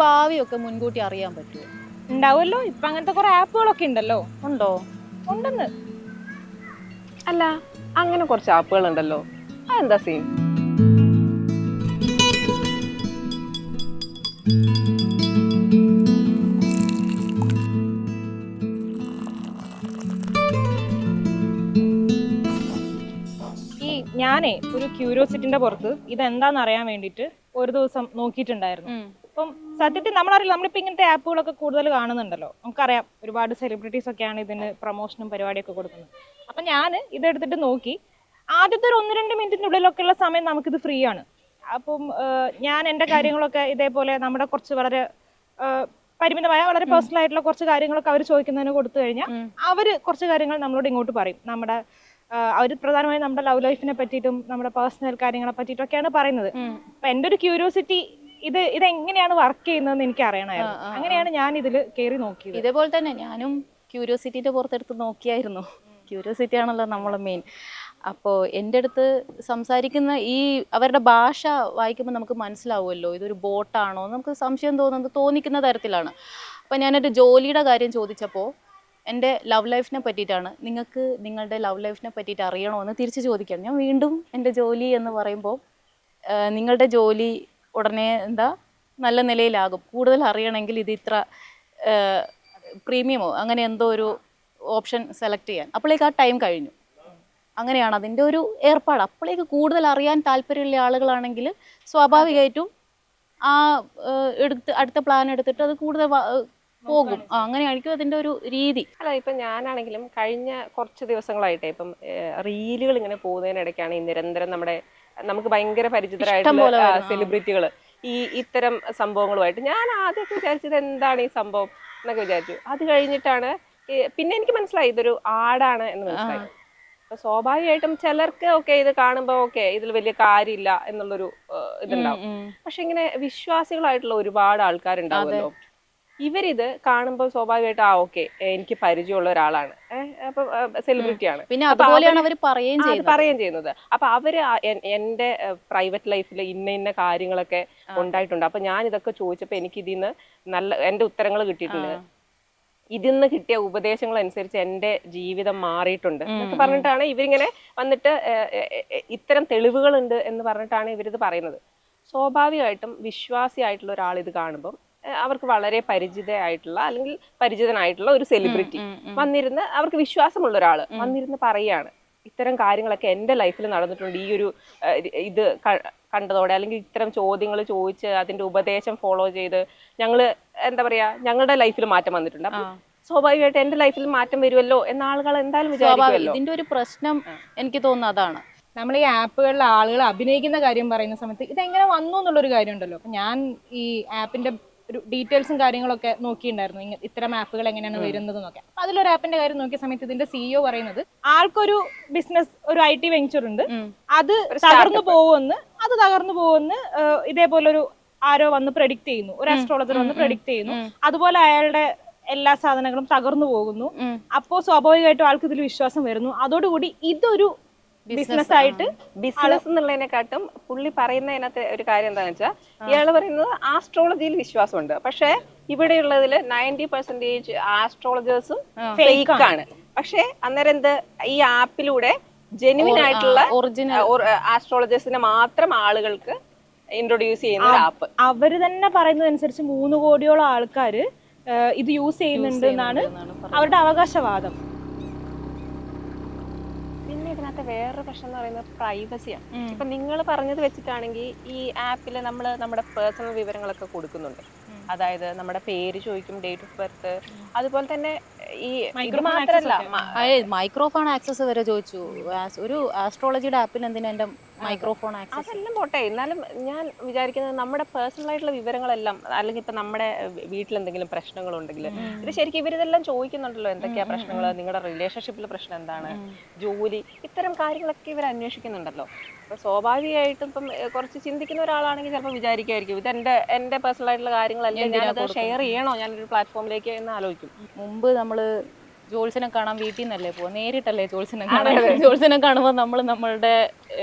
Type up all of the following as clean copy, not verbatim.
ഭാവിയൊക്കെ മുൻകൂട്ടി അറിയാൻ പറ്റുമോ? ഉണ്ടാവുമല്ലോ. ഇപ്പൊ അങ്ങനത്തെ കുറെ ആപ്പുകളൊക്കെ ഉണ്ടല്ലോ. ഉണ്ടോ? ഉണ്ടെന്ന്. അല്ല, അങ്ങനെ കുറച്ച് ആപ്പുകൾ ഉണ്ടല്ലോ, അതെന്താ സീൻ? ഞാനേ ഒരു ക്യൂരിയോസിറ്റിന്റെ പുറത്ത് ഇതെന്താന്ന് അറിയാൻ വേണ്ടിയിട്ട് ഒരു ദിവസം നോക്കിയിട്ടുണ്ടായിരുന്നു. അപ്പം സത്യത്തിൽ നമ്മളറിയില്ല, നമ്മളിപ്പോൾ ഇങ്ങനത്തെ ആപ്പുകളൊക്കെ കൂടുതൽ കാണുന്നുണ്ടല്ലോ. നമുക്കറിയാം ഒരുപാട് സെലിബ്രിറ്റീസ് ഒക്കെയാണ് ഇതിന് പ്രൊമോഷനും പരിപാടിയൊക്കെ കൊടുക്കുന്നത്. അപ്പം ഞാൻ ഇതെടുത്തിട്ട് നോക്കി. ആദ്യത്തെ ഒരു 1-2 മിനിറ്റിനുള്ളിലൊക്കെയുള്ള സമയം നമുക്കിത് ഫ്രീ ആണ്. അപ്പം ഞാൻ എൻ്റെ കാര്യങ്ങളൊക്കെ ഇതേപോലെ നമ്മുടെ കുറച്ച് വളരെ പരിമിതമായ വളരെ പേഴ്സണൽ ആയിട്ടുള്ള കുറച്ച് കാര്യങ്ങളൊക്കെ അവർ ചോദിക്കുന്നതിന് കൊടുത്തു കഴിഞ്ഞാൽ അവർ കുറച്ച് കാര്യങ്ങൾ നമ്മളോട് ഇങ്ങോട്ട് പറയും. നമ്മുടെ അവർ പ്രധാനമായും നമ്മുടെ ലവ് ലൈഫിനെ പറ്റിയിട്ടും നമ്മുടെ പേഴ്സണൽ കാര്യങ്ങളെ പറ്റിയിട്ടൊക്കെയാണ് പറയുന്നത്. അപ്പൊ എൻ്റെ ഒരു ക്യൂരിയോസിറ്റി ഇതെങ്ങനെയാണ് വർക്ക് ചെയ്യുന്നതെന്ന് എനിക്ക് അറിയണമായിരുന്നു. അങ്ങനെയാണ് ഞാൻ ഇതിൽ കയറി നോക്കിയത്. ഇതേപോലെ തന്നെ ഞാനും ക്യൂരിയോസിറ്റിന്റെ പുറത്തെടുത്ത് നോക്കിയായിരുന്നു. ക്യൂരിയോസിറ്റി ആണല്ലോ നമ്മൾ മെയിൻ. അപ്പോൾ എൻ്റെ അടുത്ത് സംസാരിക്കുന്ന ഈ അവരുടെ ഭാഷ വായിക്കുമ്പോൾ നമുക്ക് മനസ്സിലാവുമല്ലോ ഇതൊരു ബോട്ടാണോ, നമുക്ക് സംശയം തോന്നിക്കുന്ന തരത്തിലാണ്. അപ്പോൾ ഞാനൊരു ജോലിയുടെ കാര്യം ചോദിച്ചപ്പോൾ എൻ്റെ ലവ് ലൈഫിനെ പറ്റിയിട്ടാണ്, നിങ്ങൾക്ക് നിങ്ങളുടെ ലവ് ലൈഫിനെ പറ്റിയിട്ട് അറിയണോ എന്ന് തിരിച്ച് ചോദിക്കാം. ഞാൻ വീണ്ടും എൻ്റെ ജോലി എന്ന് പറയുമ്പോൾ നിങ്ങളുടെ ജോലി ഉടനെ നല്ല നിലയിലാകും, കൂടുതൽ അറിയണമെങ്കിൽ ഇത് ഇത്ര പ്രീമിയമോ അങ്ങനെ എന്തോ ഒരു ഓപ്ഷൻ സെലക്ട് ചെയ്യാൻ. അപ്പോഴേക്ക് ആ ടൈം കഴിഞ്ഞു. അങ്ങനെയാണ് അതിൻ്റെ ഒരു ഏർപ്പാട്. അപ്പോഴേക്ക് കൂടുതൽ അറിയാൻ താല്പര്യമുള്ള ആളുകളാണെങ്കിൽ സ്വാഭാവികമായിട്ടും ആ അടുത്ത പ്ലാൻ എടുത്തിട്ട് അത് കൂടുതൽ പോകും. അങ്ങനെയായിരിക്കും അതിൻ്റെ ഒരു രീതി. അല്ല, ഇപ്പം ഞാനാണെങ്കിലും കഴിഞ്ഞ കുറച്ച് ദിവസങ്ങളായിട്ടേ ഇപ്പം റീലുകൾ ഇങ്ങനെ പോകുന്നതിനിടയ്ക്കാണ് ഈ നിരന്തരം നമുക്ക് ഭയങ്കര പരിചിതരായിട്ടുള്ള സെലിബ്രിറ്റികൾ ഇത്തരം സംഭവങ്ങളുമായിട്ട്. ഞാൻ ആദ്യമൊക്കെ വിചാരിച്ചത് എന്താണ് ഈ സംഭവം എന്നൊക്കെ വിചാരിച്ചു. അത് കഴിഞ്ഞിട്ടാണ് പിന്നെ എനിക്ക് മനസ്സിലായി ഇതൊരു ആടാണ് എന്ന് മനസ്സിലായി. അപ്പൊ സ്വാഭാവികമായിട്ടും ചിലർക്ക് ഓക്കെ ഇത് കാണുമ്പോൾ ഓക്കെ ഇതിൽ വലിയ കാര്യമില്ല എന്നുള്ളൊരു ഇതുണ്ടാവും. പക്ഷെ ഇങ്ങനെ വിശ്വാസികളായിട്ടുള്ള ഒരുപാട് ആൾക്കാരുണ്ടാവുമല്ലോ, ഇവരിത് കാണുമ്പോൾ സ്വാഭാവികമായിട്ട് ഓക്കെ എനിക്ക് പരിചയമുള്ള ഒരാളാണ്, അപ്പൊ സെലിബ്രിറ്റിയാണ്, പിന്നെ അതുപോലെയാണ് അവർ പറയുകയും ചെയ്യുന്നത്. അപ്പൊ അവര് എന്റെ പ്രൈവറ്റ് ലൈഫിൽ ഇന്ന കാര്യങ്ങളൊക്കെ ഉണ്ടായിട്ടുണ്ട്. അപ്പൊ ഞാൻ ഇതൊക്കെ ചോദിച്ചപ്പോ എനിക്ക് ഇതിന്ന് എന്റെ ഉത്തരങ്ങൾ കിട്ടിയിട്ടുണ്ട്, ഇതിന്ന് കിട്ടിയ ഉപദേശങ്ങൾ അനുസരിച്ച് എൻ്റെ ജീവിതം മാറിയിട്ടുണ്ട് എന്നൊക്കെ പറഞ്ഞിട്ടാണ് ഇവരിങ്ങനെ വന്നിട്ട് ഇത്തരം തെളിവുകളുണ്ട് എന്ന് പറഞ്ഞിട്ടാണ് ഇവരിത് പറയുന്നത്. സ്വാഭാവികമായിട്ടും വിശ്വാസിയായിട്ടുള്ള ഒരാൾ ഇത് കാണുമ്പം അവർക്ക് വളരെ പരിചിതയായിട്ടുള്ള അല്ലെങ്കിൽ പരിചിതനായിട്ടുള്ള ഒരു സെലിബ്രിറ്റി വന്നിരുന്ന്, അവർക്ക് വിശ്വാസമുള്ള ഒരാൾ വന്നിരുന്ന് പറയാണ് ഇത്തരം കാര്യങ്ങളൊക്കെ എൻ്റെ ലൈഫിൽ നടന്നിട്ടുണ്ട്, ഈ ഒരു ഇത് കണ്ടതോടെ, അല്ലെങ്കിൽ ഇത്തരം ചോദ്യങ്ങൾ ചോദിച്ച് അതിന്റെ ഉപദേശം ഫോളോ ചെയ്ത് ഞങ്ങളുടെ ലൈഫിൽ മാറ്റം വന്നിട്ടുണ്ട്. അപ്പൊ സ്വാഭാവികമായിട്ട് എന്റെ ലൈഫിൽ മാറ്റം വരുമല്ലോ എന്ന ആളുകൾ എന്തായാലും വിചാരിക്കുമല്ലോ. ഇതിന്റെ ഒരു പ്രശ്നം എനിക്ക് തോന്നുന്നത് അതാണ്. നമ്മൾ ഈ ആപ്പുകളിൽ ആളുകൾ അഭിനയിക്കുന്ന കാര്യം പറയുന്ന സമയത്ത് ഇതെങ്ങനെ വന്നു എന്നുള്ളൊരു കാര്യം ഉണ്ടല്ലോ. അപ്പൊ ഞാൻ ഈ ആപ്പിന്റെ ഒരു ഡീറ്റെയിൽസും കാര്യങ്ങളൊക്കെ നോക്കിയിട്ടുണ്ടായിരുന്നു, ഇത്തരം ആപ്പുകൾ എങ്ങനെയാണ് വരുന്നത് എന്നൊക്കെ. അപ്പൊ അതിലൊരു ആപ്പിന്റെ കാര്യം നോക്കിയ സമയത്ത് ഇതിന്റെ സിഇഒ പറയുന്നത് ആൾക്കൊരു ബിസിനസ്, ഒരു IT വെഞ്ചർ ഉണ്ട്, അത് തകർന്നു പോകുമെന്ന് ഇതേപോലൊരു ആരോ വന്ന് പ്രെഡിക്റ്റ് ചെയ്യുന്നു, ഒരു അസ്ട്രോളജർ വന്ന് പ്രെഡിക്റ്റ് ചെയ്യുന്നു. അതുപോലെ അയാളുടെ എല്ലാ സാധനങ്ങളും തകർന്നു പോകുന്നു. അപ്പോ സ്വാഭാവികമായിട്ടും ആൾക്ക് ഇതിൽ വിശ്വാസം വരുന്നു. അതോടുകൂടി ഇതൊരു ബിസിനസ് എന്നുള്ളതിനെക്കാട്ടും പുള്ളി പറയുന്നതിനകത്ത് ഒരു കാര്യം എന്താണെന്ന് വെച്ചാൽ, ഇയാള് പറയുന്നത് ആസ്ട്രോളജിയിൽ വിശ്വാസമുണ്ട്, പക്ഷെ ഇവിടെയുള്ളതിൽ 90% ആസ്ട്രോളജേഴ്സും ഫേക്ക് ആണ്. പക്ഷെ അന്നേരം ഈ ആപ്പിലൂടെ ജെന്യുവിൻ ആയിട്ടുള്ള ആസ്ട്രോളജേഴ്സിനെ മാത്രം ആളുകൾക്ക് ഇൻട്രൊഡ്യൂസ് ചെയ്യുന്ന ഒരു ആപ്പ്. അവര് തന്നെ പറയുന്നതനുസരിച്ച് 3 കോടിയോളം ആൾക്കാര് ഇത് യൂസ് ചെയ്യുന്നുണ്ട് എന്നാണ് അവരുടെ അവകാശവാദം. പിന്നെ ഇതിനകത്ത് വേറൊരു പ്രശ്നം എന്ന് പറയുന്നത് പ്രൈവസിയാണ്. ഇപ്പൊ നിങ്ങൾ പറഞ്ഞത് വെച്ചിട്ടാണെങ്കിൽ ഈ ആപ്പിൽ നമ്മൾ നമ്മുടെ പേഴ്സണൽ വിവരങ്ങളൊക്കെ കൊടുക്കുന്നുണ്ട്. അതായത് നമ്മുടെ പേര് ചോദിക്കും, ഡേറ്റ് ഓഫ് ബർത്ത്, അതുപോലെ തന്നെ ഈ മാത്രല്ല മൈക്രോഫോൺ ആക്സസ് വരെ ചോദിച്ചു. ഒരു ആസ്ട്രോളജിയുടെ ആപ്പിൽ എന്തിനാ എന്റെ മൈക്രോഫോൺ ആക്സസ്? അതെല്ലാം പോട്ടെ, എന്നാലും ഞാൻ വിചാരിക്കുന്നത് നമ്മുടെ പേഴ്സണൽ ആയിട്ടുള്ള വിവരങ്ങളെല്ലാം, അല്ലെങ്കിൽ ഇപ്പൊ നമ്മുടെ വീട്ടിൽ എന്തെങ്കിലും പ്രശ്നങ്ങളുണ്ടെങ്കിൽ ഇത് ശരിക്കും ഇവരിതെല്ലാം ചോദിക്കുന്നുണ്ടല്ലോ, എന്തൊക്കെയാ പ്രശ്നങ്ങൾ, നിങ്ങളുടെ റിലേഷൻഷിപ്പിലെ പ്രശ്നം എന്താണ്, ജോലി, ഇത്തരം കാര്യങ്ങളൊക്കെ ഇവർ അന്വേഷിക്കുന്നുണ്ടല്ലോ. അപ്പൊ സ്വാഭാവികമായിട്ടും ഇപ്പം കുറച്ച് ചിന്തിക്കുന്ന ഒരാളാണെങ്കിൽ ചിലപ്പോൾ വിചാരിക്കുമായിരിക്കും ഇത് എന്റെ പേഴ്സണൽ ആയിട്ടുള്ള കാര്യങ്ങളല്ല, ഞാനത് ഷെയർ ചെയ്യണോ ഞാനൊരു പ്ലാറ്റ്ഫോമിലേക്ക് എന്ന് ആലോചിക്കും. മുമ്പ് നമ്മള് ജോത്സ്യനെ കാണാൻ വീട്ടിൽ നിന്നല്ലേ പോവാ, നേരിട്ടല്ലേ ജോത്സ്യനെ കാണാൻ. ജോത്സ്യനെ കാണുമ്പോൾ നമ്മൾ നമ്മളുടെ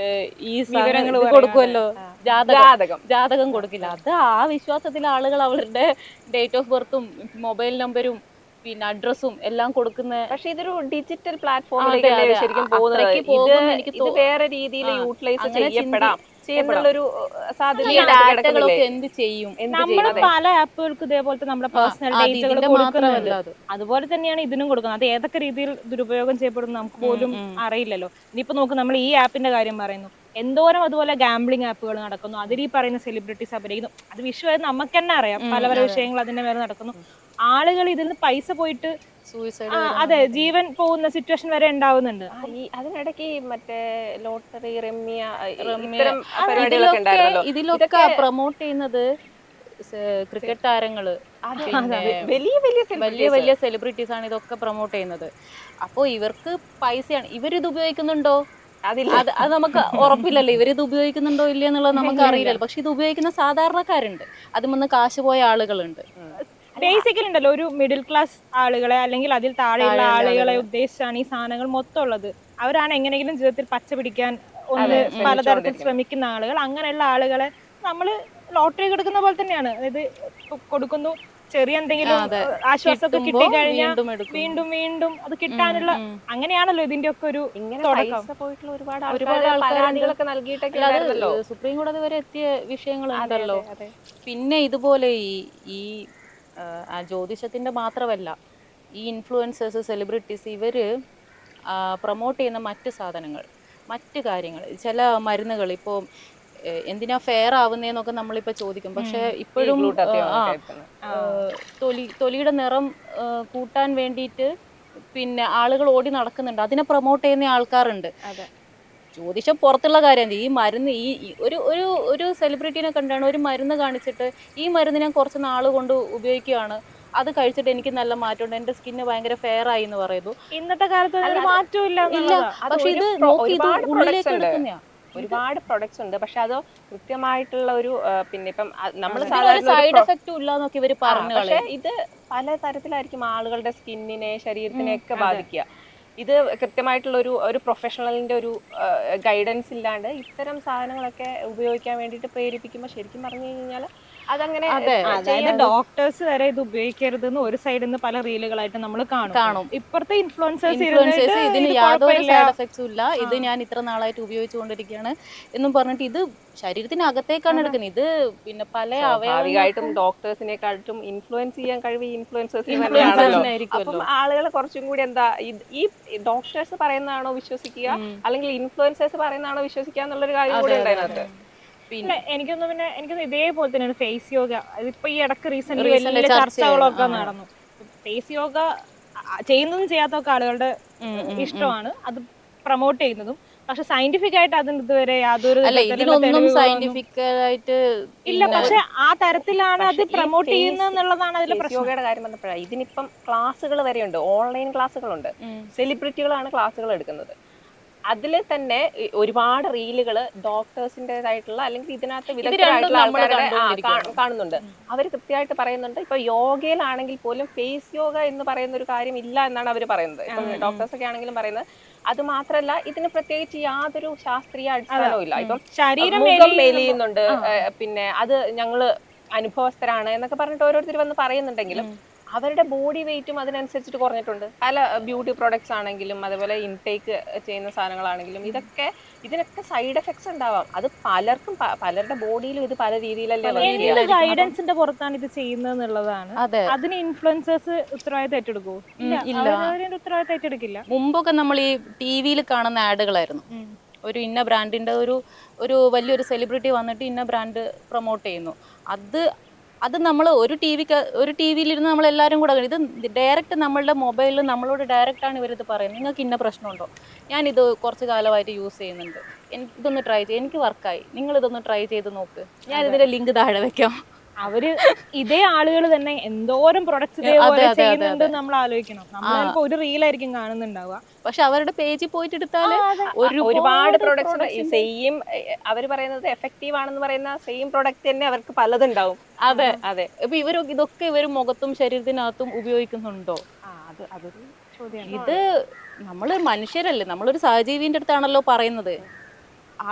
ഈ വിവരങ്ങൾ കൊടുക്കുമല്ലോ, ജാതകം. ജാതകം കൊടുക്കില്ല. അത് ആ വിശ്വാസത്തിൽ ആളുകൾ അവരുടെ ഡേറ്റ് ഓഫ് ബർത്തും മൊബൈൽ നമ്പരും പിന്നെ അഡ്രസ്സും എല്ലാം കൊടുക്കുന്ന. പക്ഷെ ഇതൊരു ഡിജിറ്റൽ പ്ലാറ്റ്ഫോമിലേക്കല്ലേ ശരിക്കും പോകുന്നത്. ഇത് വേറെ രീതിയിൽ യൂട്ടിലൈസ് ചെയ്യപ്പെടാം എന്നുള്ളൊരു സാധ്യത ഡാറ്റകളൊക്കെ എന്ത് ചെയ്യും. നമ്മൾ പല ആപ്പുകൾക്ക് ഇതേപോലത്തെ നമ്മുടെ പേഴ്സണൽ ഡേറ്റകൾ കൊടുക്കുന്നുണ്ട്. അതുപോലെ തന്നെയാണ് ഇതിനും കൊടുക്കുന്നത്. അത് ഏതൊക്കെ രീതിയിൽ ദുരുപയോഗം ചെയ്യപ്പെടും നമുക്ക് പോലും അറിയില്ലല്ലോ. ഇനിയിപ്പോ നോക്ക്, നമ്മൾ ഈ ആപ്പിന്റെ കാര്യം പറയുന്നു, എന്തോരം അതുപോലെ ഗാംബ്ലിംഗ് ആപ്പുകൾ നടക്കുന്നു, അതിൽ ഈ പറയുന്ന സെലിബ്രിറ്റീസ് അഭിനയിക്കുന്നു. അത് വിഷയം നമുക്ക് തന്നെ അറിയാം, പല പല വിഷയങ്ങൾ അതിന്റെ മേലെ നടക്കുന്നു. ആളുകൾ ഇതിൽ നിന്ന് പൈസ പോയിട്ട് സൂയിസൈഡ്, അതെ, ജീവൻ പോകുന്ന സിറ്റുവേഷൻ വരെ ഉണ്ടാവുന്നുണ്ട്. അതിനിടയ്ക്ക് മറ്റേ ലോട്ടറി, റമ്മിയ ഇത്തരം പരിപാടികളൊക്കെ ഉണ്ടായിരുന്നല്ലോ. ഇതിലൊക്കെ പ്രൊമോട്ട് ചെയ്യുന്നത് ക്രിക്കറ്റ് താരങ്ങള്, വലിയ വലിയ സെലിബ്രിറ്റീസ് ആണ് ഇതൊക്കെ പ്രൊമോട്ട് ചെയ്യുന്നത്. അപ്പോൾ ഇവർക്ക് പൈസയാണ്. ഇവരിത് ഉപയോഗിക്കുന്നുണ്ടോ? അത് നമുക്ക് ഉറപ്പില്ലല്ലോ. ഇവരിത് ഉപയോഗിക്കുന്നുണ്ടോ ഇല്ല എന്നുള്ളത് നമുക്ക് അറിയില്ലല്ലോ. പക്ഷെ ഇത് ഉപയോഗിക്കുന്ന സാധാരണക്കാരുണ്ട്, അതിൽ കാശ് പോയ ആളുകളുണ്ട്. ബേസിക്കലി ഉണ്ടല്ലോ, ഒരു മിഡിൽ ക്ലാസ് ആളുകളെ അല്ലെങ്കിൽ അതിൽ താഴെയുള്ള ആളുകളെ ഉദ്ദേശിച്ചാണ് ഈ സാധനങ്ങൾ മൊത്തം ഉള്ളത്. അവരാണ് എങ്ങനെയെങ്കിലും ജീവിതത്തിൽ പച്ച പിടിക്കാൻ ഒന്ന് പലതരത്തിൽ ശ്രമിക്കുന്ന ആളുകൾ. അങ്ങനെയുള്ള ആളുകളെ നമ്മൾ ലോട്ടറി കൊടുക്കുന്ന പോലെ തന്നെയാണ്. അതായത് കൊടുക്കുന്നു, ചെറിയ എന്തെങ്കിലും ആശ്വാസമൊക്കെ കിട്ടിക്കഴിഞ്ഞാൽ വീണ്ടും വീണ്ടും അത് കിട്ടാനുള്ള, അങ്ങനെയാണല്ലോ ഇതിന്റെ ഒക്കെ ഒരു തുടക്കം. സുപ്രീം കോടതി വരെ എത്തിയ വിഷയങ്ങളുണ്ടല്ലോ. പിന്നെ ഇതുപോലെ ഈ ജ്യോതിഷത്തിന്റെ മാത്രമല്ല, ഈ ഇൻഫ്ലുവൻസേഴ്സ്, സെലിബ്രിറ്റീസ്, ഇവര് പ്രൊമോട്ട് ചെയ്യുന്ന മറ്റ് സാധനങ്ങൾ, മറ്റ് കാര്യങ്ങൾ, ചില മരുന്നുകൾ ഇപ്പോൾ എന്തിനാ ഫെയർ ആവുന്നതെന്നൊക്കെ നമ്മളിപ്പോൾ ചോദിക്കും. പക്ഷെ ഇപ്പോഴും തൊലിയുടെ നിറം കൂട്ടാൻ വേണ്ടിയിട്ട് പിന്നെ ആളുകൾ ഓടി നടക്കുന്നുണ്ട്, അതിനെ പ്രൊമോട്ട് ചെയ്യുന്ന ആൾക്കാരുണ്ട്. ജ്യോതിഷം പുറത്തുള്ള കാര്യമാണ്. ഈ മരുന്ന് ഒരു സെലിബ്രിറ്റീനെ കണ്ടാണ് ഒരു മരുന്ന് കാണിച്ചിട്ട്, ഈ മരുന്ന് ഞാൻ കുറച്ച് നാൾ കൊണ്ട് ഉപയോഗിക്കുകയാണ്, അത് കഴിച്ചിട്ട് എനിക്ക് നല്ല മാറ്റമുണ്ട്, എന്റെ സ്കിന്ന് ഭയങ്കര ഫെയർ ആയി എന്ന് പറയുന്നു. ഇന്നത്തെ കാലത്ത് ഒരു മാറ്റവും ഇല്ല. പക്ഷെ ഇത് നോക്കി, ഇത് ഉള്ളിലേക്ക് എടുക്കുന്നയാ. ഒരുപാട് പ്രൊഡക്ട്സ് ഉണ്ട്. പക്ഷെ അത് കൃത്യമായിട്ടുള്ള ഒരു പിന്നെ ഇപ്പം നമ്മൾ സൈഡ് എഫക്റ്റും ഇല്ലാന്നൊക്കെ ഇവര് പറഞ്ഞു. പക്ഷെ ഇത് പല തരത്തിലായിരിക്കും ആളുകളുടെ സ്കിന്നിനെ, ശരീരത്തിനെ ഒക്കെ ബാധിക്കുക. ഇത് കൃത്യമായിട്ടുള്ള ഒരു പ്രൊഫഷണലിന്റെ ഒരു ഗൈഡൻസ് ഇല്ലാണ്ട് ഇത്തരം സാധനങ്ങളൊക്കെ ഉപയോഗിക്കാൻ വേണ്ടിയിട്ട് പ്രേരിപ്പിക്കുമ്പോൾ ശരിക്കും പറഞ്ഞു കഴിഞ്ഞാൽ അതങ്ങനെ, അതായത് ഡോക്ടേഴ്സ് വരെ ഇത് ഉപയോഗിക്കരുതെന്ന് ഒരു സൈഡിൽ നിന്ന് പല റീലുകളായിട്ട് നമ്മൾ കാണും. ഇപ്പുറത്തെ ഇൻഫ്ലുവൻസേഴ്സ് ഇതിന് യാതൊരു സൈഡ് എഫക്ട്സും ഇല്ല, ഇത് ഞാൻ ഇത്ര നാളായിട്ട് ഉപയോഗിച്ചുകൊണ്ടിരിക്കുകയാണ് എന്നും പറഞ്ഞിട്ട് ഇത് ശരീരത്തിനകത്തേക്കാണ് എടുക്കുന്നത്. ഇത് പിന്നെ പല അവയവമായിട്ടും ഡോക്ടേഴ്സിനെക്കാട്ടും ഇൻഫ്ലുവൻസ് ചെയ്യാൻ കഴിവ് ഇൻഫ്ലുവൻസേഴ്സിന് തന്നെയാണല്ലോ. അപ്പം ആളുകൾ കുറച്ചും കൂടി എന്താ, ഈ ഡോക്ടേഴ്സ് പറയുന്നതാണോ വിശ്വസിക്കുക അല്ലെങ്കിൽ ഇൻഫ്ലുവൻസേഴ്സ് പറയുന്നതാണോ വിശ്വസിക്കുക എന്നുള്ളൊരു കാര്യം കൂടി ഉണ്ടായിരുന്നത്. പിന്നെ എനിക്കൊന്നും ഇതേപോലെ തന്നെയാണ് ഫേസ് യോഗ. ഇതിപ്പോ ഈ ഇടക്ക് റീസെന്റ് വലിയ ചർച്ചകളൊക്കെ നടന്നു. ഫേസ് യോഗ ചെയ്യുന്നതും ചെയ്യാത്തൊക്കെ ആളുകളുടെ ഇഷ്ടമാണ്, അത് പ്രൊമോട്ട് ചെയ്യുന്നതും. പക്ഷെ സയന്റിഫിക് ആയിട്ട് അതിന് ഇതുവരെ യാതൊരു സയന്റിഫിക് ആയിട്ട് ഇല്ല. പക്ഷെ ആ തരത്തിലാണ് അത് പ്രൊമോട്ട് ചെയ്യുന്നത് എന്നുള്ളതാണ് അതിലെ പ്രശ്നം. യോഗയുടെ കാര്യം പറഞ്ഞപ്പോഴാണ്, ഇതിനിപ്പം ക്ലാസ്സുകൾ വരെയുണ്ട്, ഓൺലൈൻ ക്ലാസ്സുകളുണ്ട്. സെലിബ്രിറ്റികളാണ് ക്ലാസ്സുകൾ എടുക്കുന്നത്. അതിൽ തന്നെ ഒരുപാട് റീലുകൾ ഡോക്ടേഴ്സിൻ്റെതായിട്ടുള്ള അല്ലെങ്കിൽ ഇതിനകത്ത് വിദഗ്ധരായിട്ടുള്ള ആൾക്കാരെ കാണുന്നുണ്ട്. അവർ കൃത്യമായിട്ട് പറയുന്നുണ്ട്. ഇപ്പൊ യോഗയിലാണെങ്കിൽ പോലും ഫേസ് യോഗ എന്ന് പറയുന്ന ഒരു കാര്യം ഇല്ല എന്നാണ് അവർ പറയുന്നത്. ഇപ്പം ഡോക്ടേഴ്സ് ഒക്കെ ആണെങ്കിലും പറയുന്നത്. അത് മാത്രല്ല, ഇതിന് പ്രത്യേകിച്ച് യാതൊരു ശാസ്ത്രീയ അടിസ്ഥാനവും ഇല്ല. ഇപ്പം ശരീരം മെലിയുന്നുണ്ട്, പിന്നെ അത് ഞങ്ങള് അനുഭവസ്ഥരാണ് എന്നൊക്കെ പറഞ്ഞിട്ട് ഓരോരുത്തർ വന്ന് പറയുന്നുണ്ടെങ്കിലും അവരുടെ ബോഡി വെയിറ്റും അതിനനുസരിച്ചിട്ട് കുറഞ്ഞിട്ടുണ്ട്. പല ബ്യൂട്ടി പ്രൊഡക്ട്സ് ആണെങ്കിലും അതുപോലെ ഇൻടേക്ക് ചെയ്യുന്ന സാധനങ്ങളാണെങ്കിലും ഇതിനൊക്കെ സൈഡ് എഫക്ട്സ് ഉണ്ടാവാം. അത് പലർക്കും പലരുടെ ബോഡിയിലും ഇത് പല രീതിയിലല്ലേ. ഗൈഡൻസിന്റെ പുറത്താണ് ഇത് ചെയ്യുന്നത് എന്നുള്ളതാണ്. അതിന് ഇൻഫ്ലുവൻസേഴ്സ് ഉത്തരവാദിത്തം ഏറ്റെടുക്കുമോ? ഉത്തരവാദിത്തം ഏറ്റെടുക്കില്ല. മുമ്പൊക്കെ നമ്മൾ ഈ ടി-വിയിൽ കാണുന്ന ആഡുകളായിരുന്നു. ഒരു ഇന്ന ബ്രാൻഡിന്റെ ഒരു വലിയൊരു സെലിബ്രിറ്റി വന്നിട്ട് ഇന്ന ബ്രാൻഡ് പ്രൊമോട്ട് ചെയ്യുന്നു. അത് നമ്മൾ ഒരു ടി വിയിലിരുന്ന് നമ്മൾ എല്ലാവരും കൂടെ ഇത് ഡയറക്റ്റ് നമ്മളുടെ മൊബൈലിൽ നമ്മളോട് ഡയറക്റ്റാണ് ഇവരിത് പറയുന്നത്. നിങ്ങൾക്ക് ഇന്ന പ്രശ്നമുണ്ടോ? ഞാനിത് കുറച്ച് കാലമായിട്ട് യൂസ് ചെയ്യുന്നുണ്ട്, ഇതൊന്ന് ട്രൈ ചെയ്ത്, എനിക്ക് വർക്കായി, നിങ്ങൾ ഇതൊന്ന് ട്രൈ ചെയ്ത് നോക്ക്, ഞാൻ ഇതിന്റെ ലിങ്ക് താഴെ വെക്കാം. അവര് ഇതേ ആളുകൾ തന്നെ എന്തോരം പ്രൊഡക്ട്സ് ചെയ്യുന്നുണ്ട് നമ്മൾ ആലോചിക്കണം. നമ്മളിപ്പോ ഒരു റീലായിരിക്കും കാണുന്നുണ്ടാവുക, പക്ഷെ അവരുടെ പേജിൽ പോയിട്ട് എടുത്താൽ ഒരുപാട് പ്രൊഡക്ട്സ് സെയിം അവര് പറയുന്നത് എഫക്റ്റീവ് ആണെന്ന് പറയുന്ന സെയിം പ്രൊഡക്റ്റ് തന്നെ അവർക്ക് പലതുണ്ടാവും. അതെ അതെ. ഇപ്പൊ ഇതൊക്കെ ഇവർ മുഖത്തും ശരീരത്തിനകത്തും ഉപയോഗിക്കുന്നുണ്ടോ? അതൊരു ചോദ്യമാണ്. ഇത് നമ്മള് മനുഷ്യരല്ലേ, നമ്മളൊരു സഹജീവിന്റെ അടുത്താണല്ലോ പറയുന്നത്.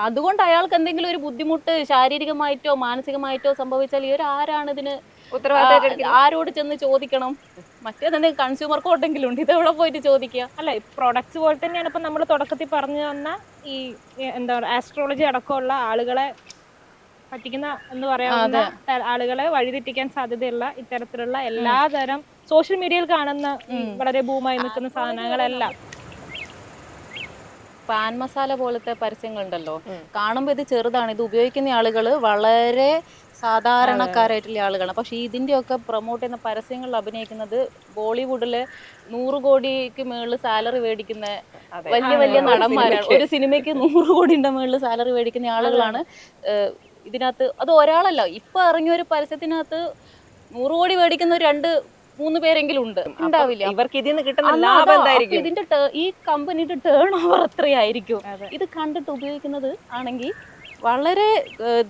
അതുകൊണ്ട് അയാൾക്ക് എന്തെങ്കിലും ഒരു ബുദ്ധിമുട്ട് ശാരീരികമായിട്ടോ മാനസികമായിട്ടോ സംഭവിച്ചാൽ ഇവർ ആരാണ് ഇതിന് ഉത്തരവാദിത്തം ആരോട് ചെന്ന് ചോദിക്കണം? മറ്റേതെന്തെങ്കിലും കൺസ്യൂമർ കോർട്ടെങ്കിലും ഉണ്ട്, ഇതെവിടെ പോയിട്ട് ചോദിക്കുക? അല്ല, പ്രൊഡക്ട്സ് പോലെ തന്നെയാണ് ഇപ്പൊ നമ്മൾ തുടക്കത്തിൽ പറഞ്ഞു തന്ന ഈ എന്താ പറയുക ആസ്ട്രോളജി അടക്കമുള്ള ആളുകളെ പറ്റിക്കുന്ന എന്ന് പറയാവുന്ന ആളുകളെ വഴിതെറ്റിക്കാൻ സാധ്യതയുള്ള ഇത്തരത്തിലുള്ള എല്ലാതരം സോഷ്യൽ മീഡിയയിൽ കാണുന്ന വളരെ ഭൂമായി നിൽക്കുന്ന സാധനങ്ങളെല്ലാം പാൻ മസാല പോലത്തെ പരസ്യങ്ങളുണ്ടല്ലോ, കാണുമ്പോൾ ഇത് ചെറുതാണ്, ഇത് ഉപയോഗിക്കുന്ന ആളുകൾ വളരെ സാധാരണക്കാരായിട്ടുള്ള ആളുകളാണ്. പക്ഷെ ഇതിന്റെയൊക്കെ പ്രൊമോട്ട് ചെയ്യുന്ന പരസ്യങ്ങളിൽ അഭിനയിക്കുന്നത് ബോളിവുഡിലെ 100 കോടിക്ക് മുകളിൽ സാലറി മേടിക്കുന്ന വലിയ വലിയ നടന്മാരാണ്. ഒരു സിനിമയ്ക്ക് 100 കോടിയുടെ മുകളിൽ സാലറി മേടിക്കുന്ന ആളുകളാണ് ഇതിനകത്ത്. അത് ഒരാളല്ല, ഇപ്പൊ ഇറങ്ങിയ ഒരു പരസ്യത്തിനകത്ത് 100 കോടി മേടിക്കുന്ന 2-3 പേരെങ്കിലും ഉണ്ടാവില്ല. ഇവർക്ക് ഇതിൽ നിന്ന് കിട്ടുന്ന ലാഭം എന്തായിരിക്കും? ഇതിന്റെ ഈ കമ്പനിയുടെ ടേൺ ഓവർ എത്രയായിരിക്കും? ഇത് കണ്ടിട്ട് ഉപയോഗിക്കുന്നത് ആണെങ്കിൽ വളരെ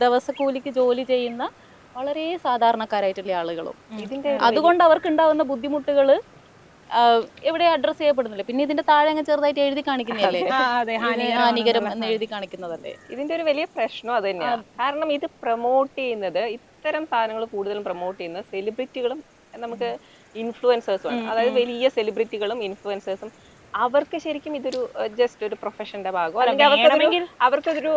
ദിവസക്കൂലിക്ക് ജോലി ചെയ്യുന്ന വളരെ സാധാരണക്കാരായിട്ടുള്ള ആളുകളും. അതുകൊണ്ട് അവർക്ക് ഉണ്ടാവുന്ന ബുദ്ധിമുട്ടുകൾ എവിടെ അഡ്രസ് ചെയ്യപ്പെടുന്നില്ല. പിന്നെ ഇതിന്റെ താഴെ അങ്ങ് ചെറുതായിട്ട് എഴുതി കാണിക്കുന്നതല്ലേ, ഹാനികരം എന്ന് എഴുതി കാണിക്കുന്നതല്ലേ. ഇതിന്റെ ഒരു വലിയ പ്രശ്നം അത് തന്നെയാണ്. കാരണം ഇത് പ്രൊമോട്ട് ചെയ്യുന്നത്, ഇത്തരം സാധനങ്ങൾ കൂടുതലും പ്രൊമോട്ട് ചെയ്യുന്നത് സെലിബ്രിറ്റികളും നമുക്ക് ഇൻഫ്ലുവൻസേഴ്സുമാണ്. അതായത് വലിയ സെലിബ്രിറ്റികളും ഇൻഫ്ലുവൻസേഴ്സും. അവർക്ക് ശരിക്കും ഇതൊരു ജസ്റ്റ് ഒരു പ്രൊഫഷന്റെ ഭാഗം, അല്ലെങ്കിൽ അവർക്കൊരു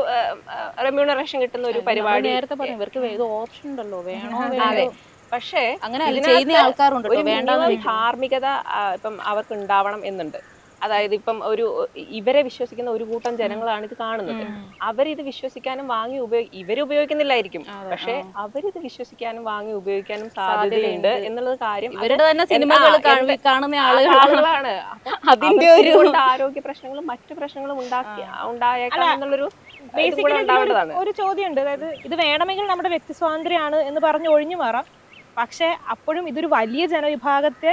റെമ്യൂണറേഷൻ കിട്ടുന്ന ഒരു പരിപാടി. നേരത്തെ പറഞ്ഞു ഇവർക്ക് ഓപ്ഷൻ ഉണ്ടല്ലോ, വേണോ അതെ. പക്ഷേ അങ്ങനെ ചെയ്യുന്ന ആൾക്കാരുണ്ട്. ധാർമ്മികത ഇപ്പം അവർക്ക് ഉണ്ടാവണം എന്നുണ്ട്. അതായത് ഇപ്പം ഇവരെ വിശ്വസിക്കുന്ന ഒരു കൂട്ടം ജനങ്ങളാണ് ഇത് കാണുന്നത്. അവരിത് വിശ്വസിക്കാനും വാങ്ങി ഇവരുപയോഗിക്കുന്നില്ലായിരിക്കും, പക്ഷെ അവരിത് വിശ്വസിക്കാനും വാങ്ങി ഉപയോഗിക്കാനും സാധ്യതയുണ്ട് എന്നുള്ളത് കാര്യം. ഇവരുടെ തന്നെ സിനിമകൾ കാണുന്ന ആളുകളാണ്. അതിന്റെ ഒരു ആരോഗ്യ പ്രശ്നങ്ങളും മറ്റു പ്രശ്നങ്ങളും ഉണ്ടായേക്കാം എന്നുള്ളൊരു ഒരു ചോദ്യമുണ്ട്. അതായത് ഇത് വേണമെങ്കിൽ നമ്മുടെ വ്യക്തി സ്വാതന്ത്ര്യമാണ് എന്ന് പറഞ്ഞ് ഒഴിഞ്ഞു മാറാം, പക്ഷെ അപ്പോഴും ഇതൊരു വലിയ ജനവിഭാഗത്തെ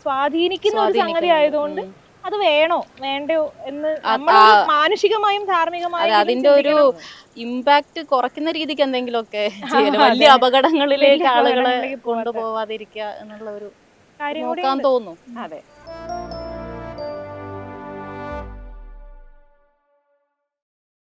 സ്വാധീനിക്കുന്ന ഒരു സംഗതി ആയതുകൊണ്ട് അത് വേണോ വേണ്ടയോ എന്ന് മാനുഷികമായും ധാർമ്മികമായും അതിന്റെ ഒരു ഇമ്പാക്ട് കുറയ്ക്കുന്ന രീതിക്ക് എന്തെങ്കിലുമൊക്കെ വലിയ അപകടങ്ങളിലേക്ക് ആളുകളെ കൊണ്ടുപോവാതിരിക്കുക എന്നുള്ള ഒരു കാര്യം നോക്കാൻ തോന്നുന്നു. അതെ.